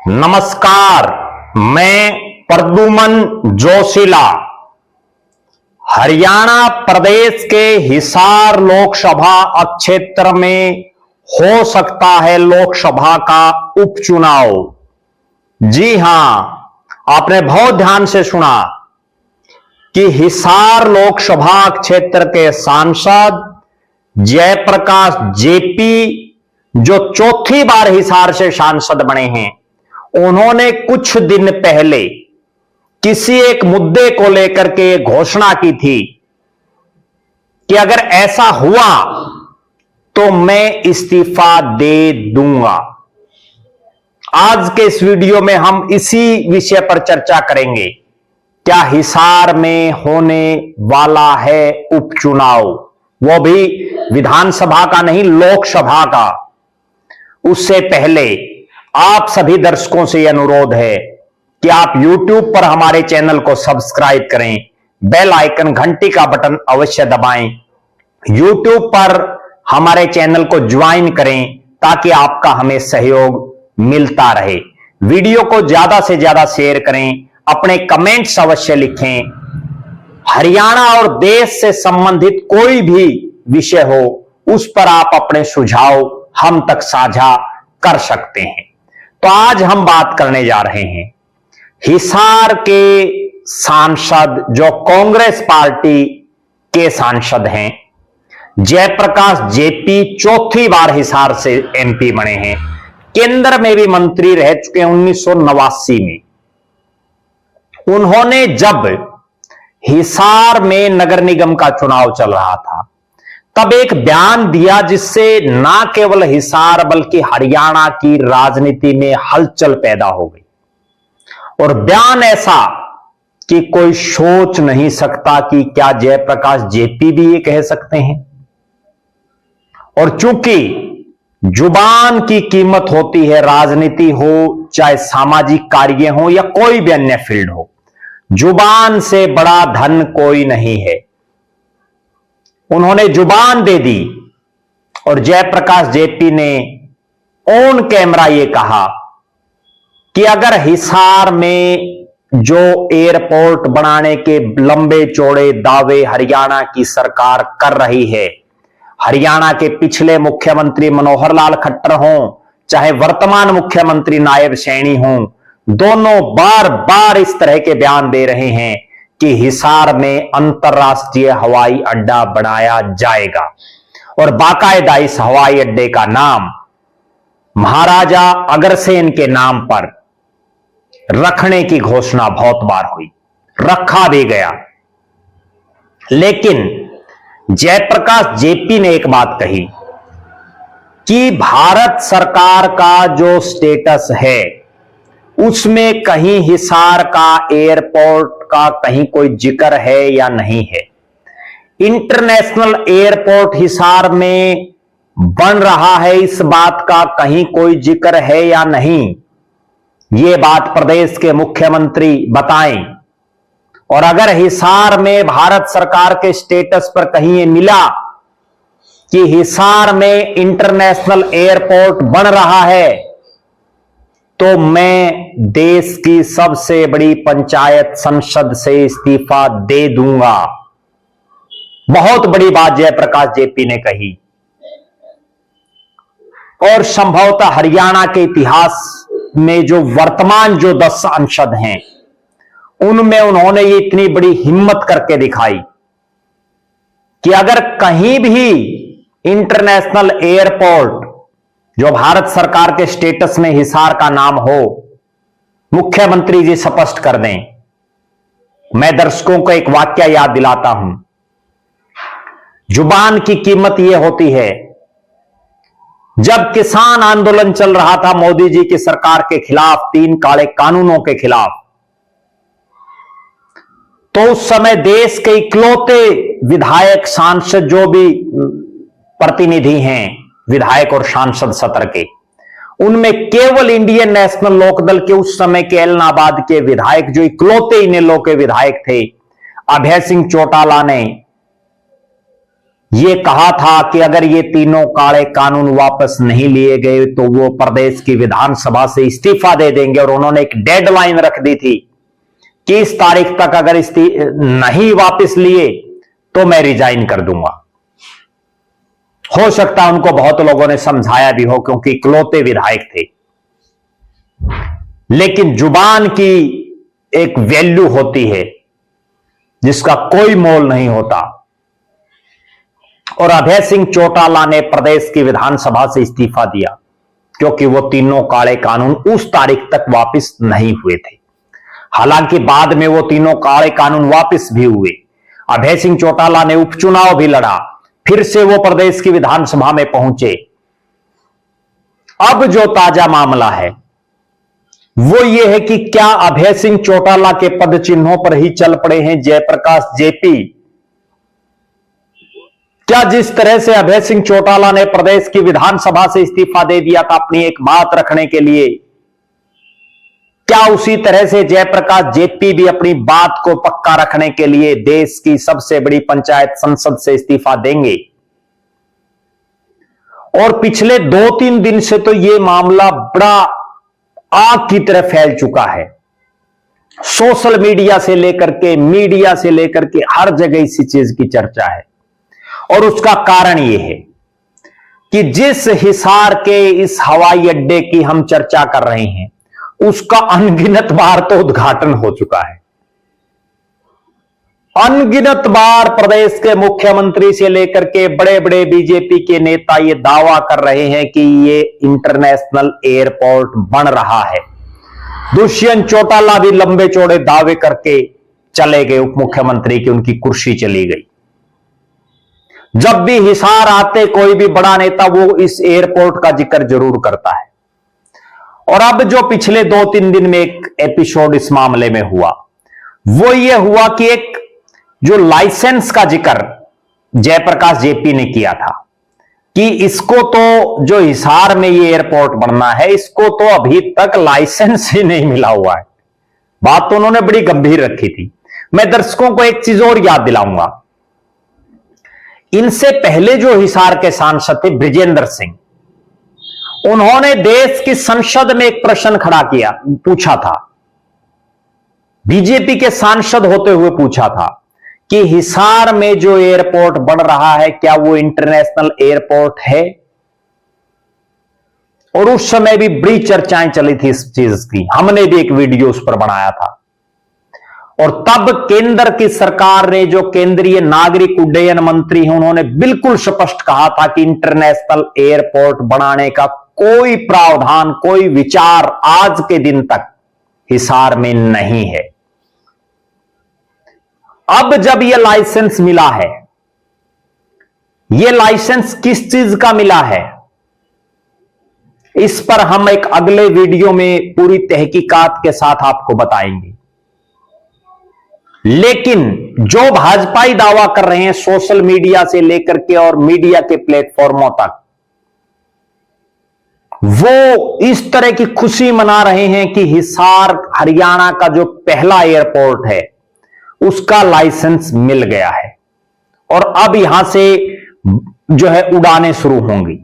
नमस्कार, मैं प्रद्युमन जोशीला हरियाणा प्रदेश के हिसार लोकसभा क्षेत्र में हो सकता है लोकसभा का उपचुनाव। जी हां, आपने बहुत ध्यान से सुना कि हिसार लोकसभा क्षेत्र के सांसद जयप्रकाश जेपी जो चौथी बार हिसार से सांसद बने हैं, उन्होंने कुछ दिन पहले किसी एक मुद्दे को लेकर के घोषणा की थी कि अगर ऐसा हुआ तो मैं इस्तीफा दे दूंगा। आज के इस वीडियो में हम इसी विषय पर चर्चा करेंगे। क्या हिसार में होने वाला है उपचुनाव, वो भी विधानसभा का नहीं, लोकसभा का। उससे पहले आप सभी दर्शकों से यह अनुरोध है कि आप YouTube पर हमारे चैनल को सब्सक्राइब करें, बेल आइकन घंटी का बटन अवश्य दबाएं, YouTube पर हमारे चैनल को ज्वाइन करें ताकि आपका हमें सहयोग मिलता रहे। वीडियो को ज्यादा से ज्यादा शेयर करें, अपने कमेंट्स अवश्य लिखें। हरियाणा और देश से संबंधित कोई भी विषय हो, उस पर आप अपने सुझाव हम तक साझा कर सकते हैं। तो आज हम बात करने जा रहे हैं हिसार के सांसद जो कांग्रेस पार्टी के सांसद हैं, जयप्रकाश जेपी चौथी बार हिसार से एमपी बने हैं। केंद्र में भी मंत्री रह चुके हैं 1989 में। उन्होंने जब हिसार में नगर निगम का चुनाव चल रहा था, तब एक बयान दिया जिससे ना केवल हिसार बल्कि हरियाणा की राजनीति में हलचल पैदा हो गई। और बयान ऐसा कि कोई सोच नहीं सकता कि क्या जयप्रकाश जेपी भी ये कह सकते हैं। और चूंकि जुबान की कीमत होती है, राजनीति हो चाहे सामाजिक कार्य हो या कोई भी अन्य फील्ड हो, जुबान से बड़ा धन कोई नहीं है। उन्होंने जुबान दे दी और जयप्रकाश जेपी ने ऑन कैमरा ये कहा कि अगर हिसार में जो एयरपोर्ट बनाने के लंबे चौड़े दावे हरियाणा की सरकार कर रही है, हरियाणा के पिछले मुख्यमंत्री मनोहर लाल खट्टर हों चाहे वर्तमान मुख्यमंत्री नायब सैनी हों, दोनों बार बार इस तरह के बयान दे रहे हैं कि हिसार में अंतरराष्ट्रीय हवाई अड्डा बनाया जाएगा। और बाकायदा इस हवाई अड्डे का नाम महाराजा अग्रसेन के नाम पर रखने की घोषणा बहुत बार हुई, रखा भी गया। लेकिन जयप्रकाश जेपी ने एक बात कही कि भारत सरकार का जो स्टेटस है उसमें कहीं हिसार का एयरपोर्ट का कहीं कोई जिक्र है या नहीं है। इंटरनेशनल एयरपोर्ट हिसार में बन रहा है, इस बात का कहीं कोई जिक्र है या नहीं, ये बात प्रदेश के मुख्यमंत्री बताएं। और अगर हिसार में भारत सरकार के स्टेटस पर कहीं ये मिला कि हिसार में इंटरनेशनल एयरपोर्ट बन रहा है, तो मैं देश की सबसे बड़ी पंचायत संसद से इस्तीफा दे दूंगा। बहुत बड़ी बात जयप्रकाश जेपी ने कही। और संभवतः हरियाणा के इतिहास में जो वर्तमान जो 10 सांसद हैं, उनमें उन्होंने ये इतनी बड़ी हिम्मत करके दिखाई कि अगर कहीं भी इंटरनेशनल एयरपोर्ट जो भारत सरकार के स्टेटस में हिसार का नाम हो, मुख्यमंत्री जी स्पष्ट कर दें। मैं दर्शकों को एक वाक्य याद दिलाता हूं। जुबान की कीमत यह होती है। जब किसान आंदोलन चल रहा था मोदी जी की सरकार के खिलाफ, 3 काले कानूनों के खिलाफ, तो उस समय देश के इकलौते विधायक सांसद जो भी प्रतिनिधि हैं, विधायक और सांसद सत्र के, उनमें केवल इंडियन नेशनल लोकदल के उस समय के एलनाबाद के विधायक जो इकलौते इनेलो के विधायक थे, अभय सिंह चौटाला ने ये कहा था कि अगर ये तीनों काले कानून वापस नहीं लिए गए तो वो प्रदेश की विधानसभा से इस्तीफा दे देंगे, और उन्होंने एक डेडलाइन रख दी थी कि इस तारीख तक अगर नहीं वापस लिए तो मैं रिजाइन कर दूंगा। हो सकता है उनको बहुत लोगों ने समझाया भी हो, क्योंकि इकलौते विधायक थे, लेकिन जुबान की एक वैल्यू होती है जिसका कोई मोल नहीं होता। और अभय सिंह चौटाला ने प्रदेश की विधानसभा से इस्तीफा दिया क्योंकि वो तीनों काले कानून उस तारीख तक वापस नहीं हुए थे। हालांकि बाद में वो तीनों काले कानून वापस भी हुए। अभय सिंह चौटाला ने उपचुनाव भी लड़ा, फिर से वो प्रदेश की विधानसभा में पहुंचे। अब जो ताजा मामला है वो ये है कि क्या अभय सिंह चौटाला के पद चिन्हों पर ही चल पड़े हैं जयप्रकाश जेपी? क्या जिस तरह से अभय सिंह चौटाला ने प्रदेश की विधानसभा से इस्तीफा दे दिया था अपनी एक बात रखने के लिए, क्या उसी तरह से जयप्रकाश जेपी भी अपनी बात को पक्का रखने के लिए देश की सबसे बड़ी पंचायत संसद से इस्तीफा देंगे? और पिछले 2-3 दिन से तो यह मामला बड़ा आग की तरह फैल चुका है। सोशल मीडिया से लेकर के, मीडिया से लेकर के हर जगह इसी चीज की चर्चा है। और उसका कारण यह है कि जिस हिसार के इस हवाई अड्डे की हम चर्चा कर रहे हैं उसका अनगिनत बार तो उद्घाटन हो चुका है। अनगिनत बार प्रदेश के मुख्यमंत्री से लेकर के बड़े बड़े बीजेपी के नेता ये दावा कर रहे हैं कि ये इंटरनेशनल एयरपोर्ट बन रहा है। दुष्यंत चौटाला भी लंबे चौड़े दावे करके चले गए उप मुख्यमंत्री की, उनकी कुर्सी चली गई। जब भी हिसार आते कोई भी बड़ा नेता वो इस एयरपोर्ट का जिक्र जरूर करता है। और अब जो पिछले 2-3 दिन में एक एपिसोड इस मामले में हुआ वो ये हुआ कि एक जो लाइसेंस का जिक्र जयप्रकाश जेपी ने किया था कि इसको तो जो हिसार में ये एयरपोर्ट बनना है इसको तो अभी तक लाइसेंस ही नहीं मिला हुआ है। बात तो उन्होंने बड़ी गंभीर रखी थी। मैं दर्शकों को एक चीज और याद दिलाऊंगा। इनसे पहले जो हिसार के सांसद थे बृजेंद्र सिंह, उन्होंने देश की संसद में एक प्रश्न खड़ा किया, पूछा था, बीजेपी के सांसद होते हुए पूछा था कि हिसार में जो एयरपोर्ट बन रहा है क्या वो इंटरनेशनल एयरपोर्ट है? और उस समय भी बड़ी चर्चाएं चली थी इस चीज की, हमने भी एक वीडियो उस पर बनाया था। और तब केंद्र की सरकार ने, जो केंद्रीय नागरिक उड्डयन मंत्री हैं, उन्होंने बिल्कुल स्पष्ट कहा था कि इंटरनेशनल एयरपोर्ट बनाने का कोई प्रावधान, कोई विचार आज के दिन तक हिसार में नहीं है। अब जब यह लाइसेंस मिला है, यह लाइसेंस किस चीज का मिला है, इस पर हम एक अगले वीडियो में पूरी तहकीकात के साथ आपको बताएंगे। लेकिन जो भाजपाई दावा कर रहे हैं सोशल मीडिया से लेकर के और मीडिया के प्लेटफॉर्मों तक, वो इस तरह की खुशी मना रहे हैं कि हिसार हरियाणा का जो पहला एयरपोर्ट है उसका लाइसेंस मिल गया है और अब यहां से जो है उड़ानें शुरू होंगी।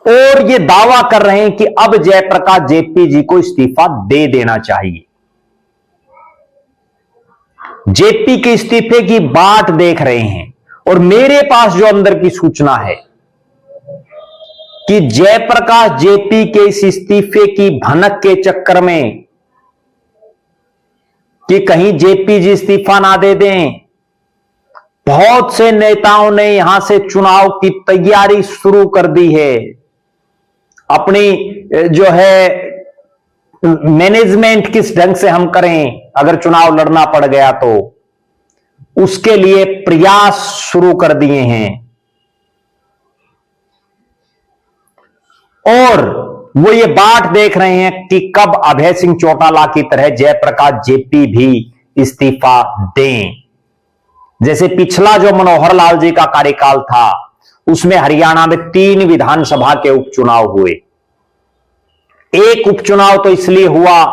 और ये दावा कर रहे हैं कि अब जयप्रकाश जेपी जी को इस्तीफा दे देना चाहिए। जेपी के इस्तीफे की बाट देख रहे हैं। और मेरे पास जो अंदर की सूचना है कि जयप्रकाश जेपी के इस इस्तीफे की भनक के चक्कर में कि कहीं जेपी जी इस्तीफा ना दे दें, बहुत से नेताओं ने यहां से चुनाव की तैयारी शुरू कर दी है। अपनी जो है मैनेजमेंट किस ढंग से हम करें अगर चुनाव लड़ना पड़ गया तो, उसके लिए प्रयास शुरू कर दिए हैं। और वो ये बाट देख रहे हैं कि कब अभय सिंह चौटाला की तरह जयप्रकाश जेपी भी इस्तीफा दें। जैसे पिछला जो मनोहर लाल जी का कार्यकाल था उसमें हरियाणा में 3 विधानसभा के उपचुनाव हुए। एक उपचुनाव तो इसलिए हुआ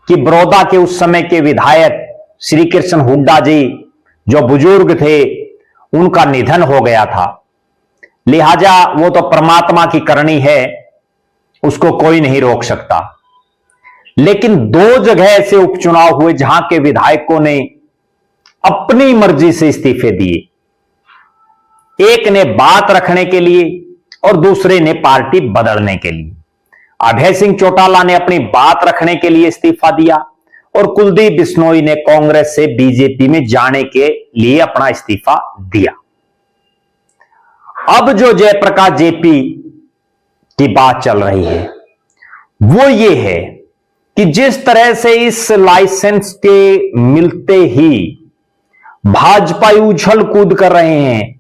कि बड़ौदा के उस समय के विधायक श्री कृष्ण हुड्डा जी जो बुजुर्ग थे उनका निधन हो गया था, लिहाजा वो तो परमात्मा की करनी है, उसको कोई नहीं रोक सकता। लेकिन दो जगह ऐसे उपचुनाव हुए जहां के विधायकों ने अपनी मर्जी से इस्तीफे दिए। एक ने बात रखने के लिए और दूसरे ने पार्टी बदलने के लिए। अभय सिंह चौटाला ने अपनी बात रखने के लिए इस्तीफा दिया और कुलदीप बिश्नोई ने कांग्रेस से बीजेपी में जाने के लिए अपना इस्तीफा दिया। अब जो जयप्रकाश जेपी की बात चल रही है वो ये है कि जिस तरह से इस लाइसेंस के मिलते ही भाजपा उछल कूद कर रहे हैं,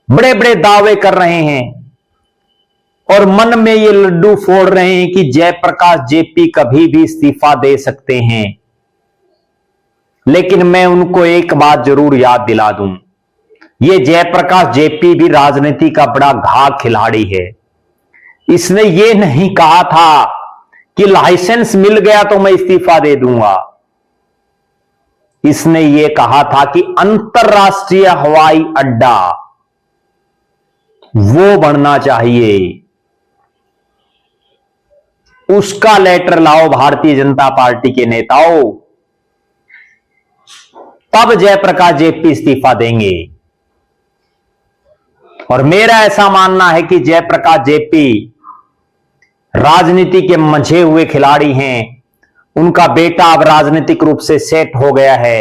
बड़े बड़े दावे कर रहे हैं और मन में ये लड्डू फोड़ रहे हैं कि जयप्रकाश जेपी कभी भी इस्तीफा दे सकते हैं। लेकिन मैं उनको एक बात जरूर याद दिला दूं, ये जयप्रकाश जेपी भी राजनीति का बड़ा घाघ खिलाड़ी है। इसने ये नहीं कहा था कि लाइसेंस मिल गया तो मैं इस्तीफा दे दूंगा। इसने ये कहा था कि अंतरराष्ट्रीय हवाई अड्डा वो बनना चाहिए, उसका लेटर लाओ भारतीय जनता पार्टी के नेताओं, तब जयप्रकाश जेपी इस्तीफा देंगे। और मेरा ऐसा मानना है कि जयप्रकाश जेपी राजनीति के मंझे हुए खिलाड़ी हैं। उनका बेटा अब राजनीतिक रूप से सेट हो गया है,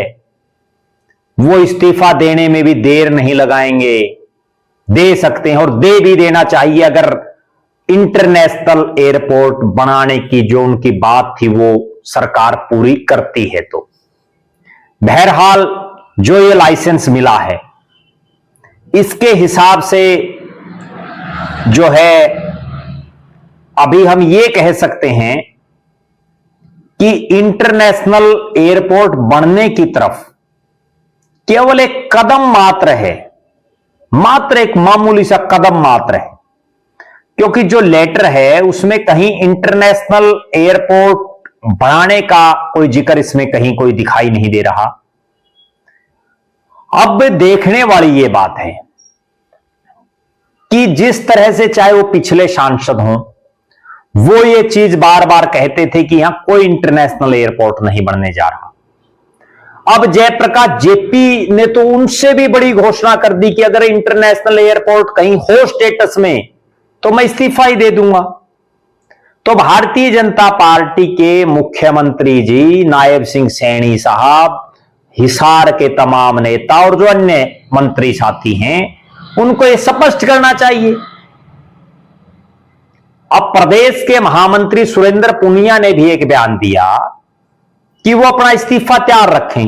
वो इस्तीफा देने में भी देर नहीं लगाएंगे, दे सकते हैं और दे भी देना चाहिए अगर इंटरनेशनल एयरपोर्ट बनाने की जो उनकी बात थी वो सरकार पूरी करती है तो। बहरहाल जो ये लाइसेंस मिला है इसके हिसाब से जो है अभी हम ये कह सकते हैं कि इंटरनेशनल एयरपोर्ट बनने की तरफ केवल एक कदम मात्र है, मात्र एक मामूली सा कदम मात्र है, क्योंकि जो लेटर है उसमें कहीं इंटरनेशनल एयरपोर्ट बनाने का कोई जिक्र इसमें कहीं कोई दिखाई नहीं दे रहा। अब देखने वाली ये बात है कि जिस तरह से चाहे वो पिछले सांसद हों, वो ये चीज बार बार कहते थे कि यहां कोई इंटरनेशनल एयरपोर्ट नहीं बनने जा रहा। अब जयप्रकाश जेपी ने तो उनसे भी बड़ी घोषणा कर दी कि अगर इंटरनेशनल एयरपोर्ट कहीं हो स्टेटस में तो मैं इस्तीफा ही दे दूंगा। तो भारतीय जनता पार्टी के मुख्यमंत्री जी नायब सिंह सैनी साहब, हिसार के तमाम नेता और जो अन्य मंत्री साथी हैं उनको यह स्पष्ट करना चाहिए। अब प्रदेश के महामंत्री सुरेंद्र पुनिया ने भी एक बयान दिया कि वो अपना इस्तीफा तैयार रखें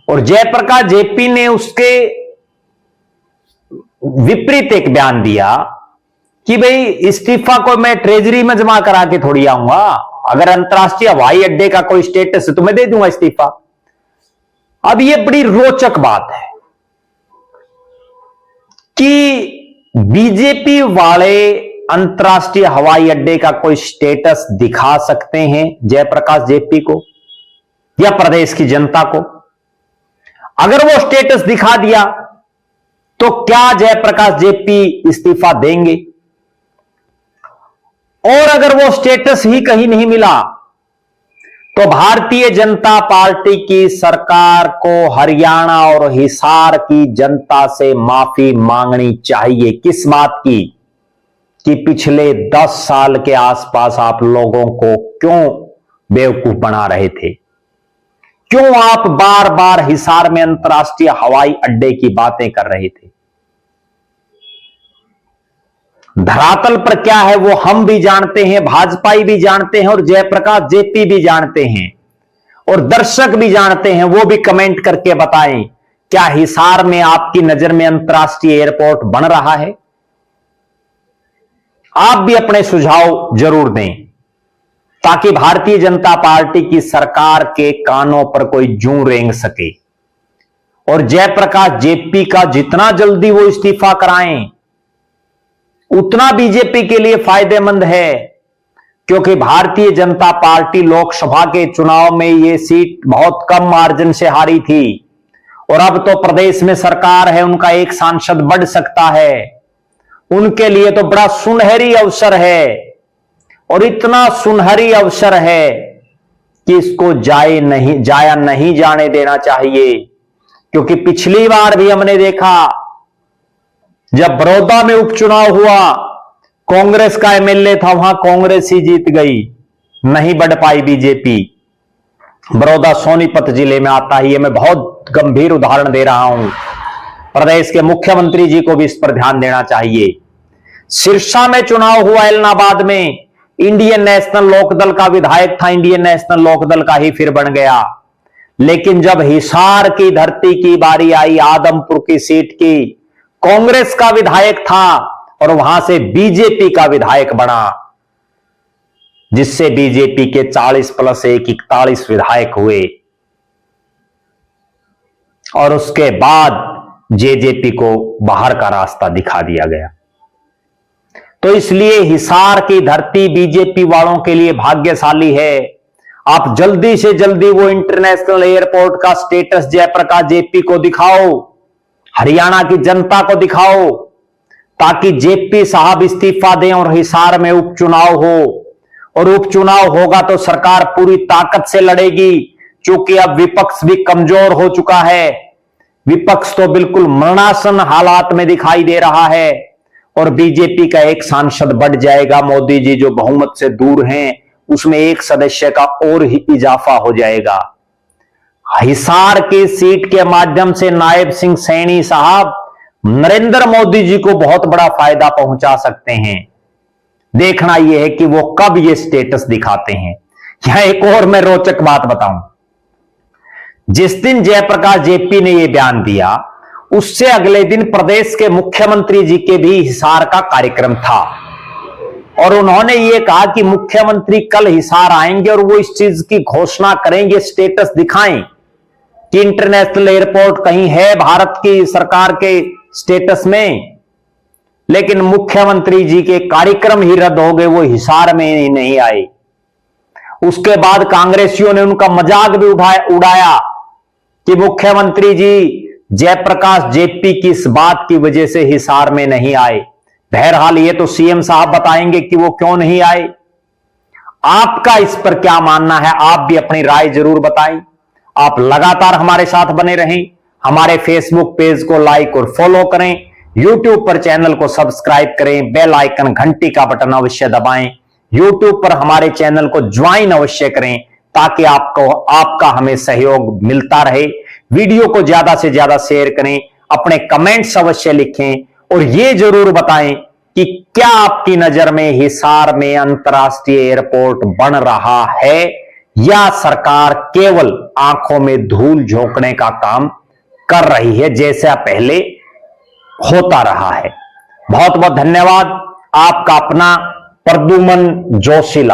और जयप्रकाश जेपी ने उसके विपरीत एक बयान दिया कि भाई इस्तीफा को मैं ट्रेजरी में जमा करा के थोड़ी आऊंगा, अगर अंतरराष्ट्रीय हवाई अड्डे का कोई स्टेटस है तो मैं दे दूंगा इस्तीफा। अब यह बड़ी रोचक बात है कि बीजेपी वाले अंतरराष्ट्रीय हवाई अड्डे का कोई स्टेटस दिखा सकते हैं जयप्रकाश जेपी को या प्रदेश की जनता को। अगर वो स्टेटस दिखा दिया तो क्या जयप्रकाश जेपी इस्तीफा देंगे? और अगर वो स्टेटस ही कहीं नहीं मिला तो भारतीय जनता पार्टी की सरकार को हरियाणा और हिसार की जनता से माफी मांगनी चाहिए। किस बात की? कि पिछले 10 साल के आसपास आप लोगों को क्यों बेवकूफ बना रहे थे, क्यों आप बार बार हिसार में अंतरराष्ट्रीय हवाई अड्डे की बातें कर रहे थे। धरातल पर क्या है वो हम भी जानते हैं, भाजपाई भी जानते हैं और जयप्रकाश जेपी भी जानते हैं और दर्शक भी जानते हैं। वो भी कमेंट करके बताएं, क्या हिसार में आपकी नजर में अंतरराष्ट्रीय एयरपोर्ट बन रहा है? आप भी अपने सुझाव जरूर दें ताकि भारतीय जनता पार्टी की सरकार के कानों पर कोई जूं रेंग सके और जयप्रकाश जेपी का जितना जल्दी वो इस्तीफा कराएं उतना बीजेपी के लिए फायदेमंद है, क्योंकि भारतीय जनता पार्टी लोकसभा के चुनाव में ये सीट बहुत कम मार्जिन से हारी थी और अब तो प्रदेश में सरकार है, उनका एक सांसद बढ़ सकता है। उनके लिए तो बड़ा सुनहरी अवसर है, और इतना सुनहरी अवसर है कि इसको जाया नहीं जाने देना चाहिए। क्योंकि पिछली बार भी हमने देखा, जब बड़ौदा में उपचुनाव हुआ, कांग्रेस का एमएलए था, वहां कांग्रेस ही जीत गई, नहीं बढ़ पाई बीजेपी। बड़ौदा सोनीपत जिले में आता ही है, मैं बहुत गंभीर उदाहरण दे रहा हूं। प्रदेश के मुख्यमंत्री जी को भी इस पर ध्यान देना चाहिए। सिरसा में चुनाव हुआ, एलनाबाद में, इंडियन नेशनल लोकदल का विधायक था, इंडियन नेशनल लोकदल का ही फिर बन गया। लेकिन जब हिसार की धरती की बारी आई, आदमपुर की सीट की, कांग्रेस का विधायक था और वहां से बीजेपी का विधायक बना, जिससे बीजेपी के 40 + 1 41 विधायक हुए। और उसके बाद जेजेपी को बाहर का रास्ता दिखा दिया गया। तो इसलिए हिसार की धरती बीजेपी वालों के लिए भाग्यशाली है। आप जल्दी से जल्दी वो इंटरनेशनल एयरपोर्ट का स्टेटस जयप्रकाश जेपी को दिखाओ, हरियाणा की जनता को दिखाओ, ताकि जेपी साहब इस्तीफा दें और हिसार में उपचुनाव हो। और उपचुनाव होगा तो सरकार पूरी ताकत से लड़ेगी, क्योंकि अब विपक्ष भी कमजोर हो चुका है। विपक्ष तो बिल्कुल मरणासन हालात में दिखाई दे रहा है, और बीजेपी का एक सांसद बढ़ जाएगा। मोदी जी जो बहुमत से दूर हैं, उसमें एक सदस्य का और ही इजाफा हो जाएगा। हिसार की सीट के माध्यम से नायब सिंह सैनी साहब नरेंद्र मोदी जी को बहुत बड़ा फायदा पहुंचा सकते हैं। देखना यह है कि वो कब ये स्टेटस दिखाते हैं। यहां एक और मैं रोचक बात बताऊं, जिस दिन जयप्रकाश जेपी ने यह बयान दिया, उससे अगले दिन प्रदेश के मुख्यमंत्री जी के भी हिसार का कार्यक्रम था, और उन्होंने ये कहा कि मुख्यमंत्री कल हिसार आएंगे और वो इस चीज की घोषणा करेंगे, स्टेटस दिखाएं कि इंटरनेशनल एयरपोर्ट कहीं है भारत की सरकार के स्टेटस में। लेकिन मुख्यमंत्री जी के कार्यक्रम ही रद्द हो गए, वो हिसार में ही नहीं आए। उसके बाद कांग्रेसियों ने उनका मजाक भी उड़ाया कि मुख्यमंत्री जी जयप्रकाश जेपी की इस बात की वजह से हिसार में नहीं आए। बहरहाल ये तो सीएम साहब बताएंगे कि वो क्यों नहीं आए। आपका इस पर क्या मानना है, आप भी अपनी राय जरूर बताएं। आप लगातार हमारे साथ बने रहें। हमारे फेसबुक पेज को लाइक और फॉलो करें, यूट्यूब पर चैनल को सब्सक्राइब करें, बेल आइकन घंटी का बटन अवश्य दबाएं, यूट्यूब पर हमारे चैनल को ज्वाइन अवश्य करें, ताकि आपका हमें सहयोग मिलता रहे। वीडियो को ज्यादा से ज्यादा शेयर करें, अपने कमेंट्स अवश्य लिखें, और यह जरूर बताएं कि क्या आपकी नजर में हिसार में अंतर्राष्ट्रीय एयरपोर्ट बन रहा है, या सरकार केवल आंखों में धूल झोंकने का काम कर रही है, जैसा पहले होता रहा है। बहुत बहुत धन्यवाद। आपका अपना प्रद्युमन जोशीला।